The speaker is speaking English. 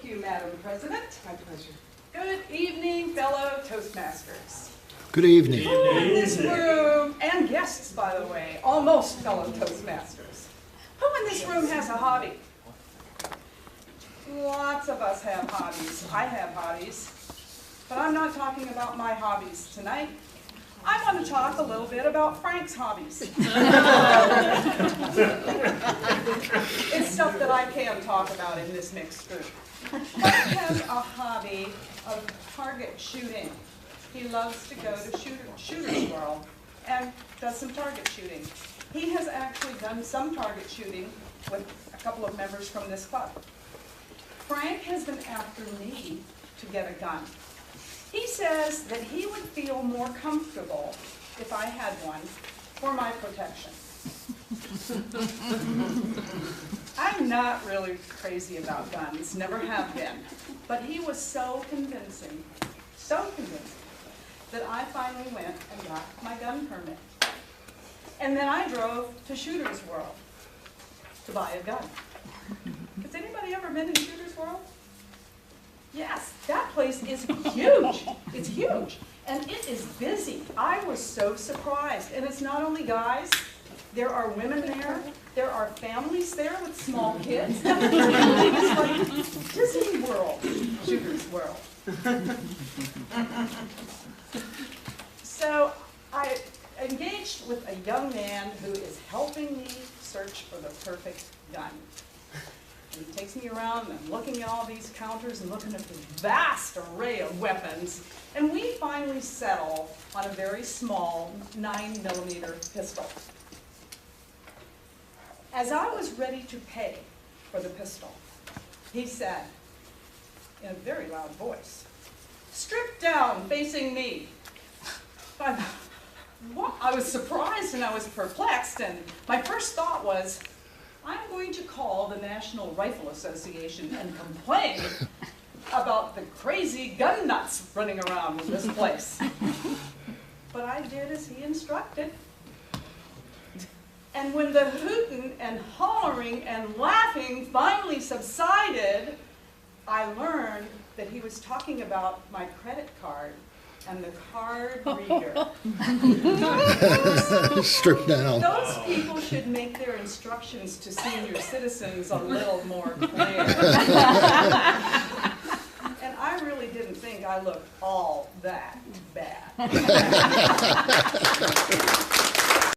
you, Madam President. My pleasure. Good evening, fellow Toastmasters. Good evening. Who in this room, and guests, by the way, almost fellow Toastmasters. Who in this room has a hobby? Lots of us have hobbies. I have hobbies. But I'm not talking about my hobbies tonight. I want to talk a little bit about Frank's hobbies. It's stuff that I can talk about in this mixed group. Frank has a hobby of target shooting. He loves to go to Shooter's World and does some target shooting. He has actually done some target shooting with a couple of members from this club. Frank has been after me to get a gun. He says that he would feel more comfortable if I had one for my protection. I'm not really crazy about guns, never have been, but he was so convincing, that I finally went and got my gun permit. And then I drove to Shooter's World to buy a gun. Has anybody ever been in Shooter's World? Yes, that place is huge. It's huge. And it is busy. I was so surprised. And it's not only guys. There are women there. There are families there with small kids. It's like Disney World, Shooter's World. So I engaged with a young man who is helping me search for the perfect gun. And he takes me around and I'm looking at all these counters and looking at this vast array of weapons. And we finally settle on a very small 9mm pistol. As I was ready to pay for the pistol, he said, in a very loud voice, "Strip down, facing me." I was surprised and I was perplexed, and my first thought was, I'm going to call the National Rifle Association and complain about the crazy gun nuts running around in this place. But I did as he instructed. And when the hooting and hollering and laughing finally subsided, I learned that he was talking about my credit card and the card reader. Strip down. Those people should make their instructions to senior citizens a little more clear. And I really didn't think I looked all that bad.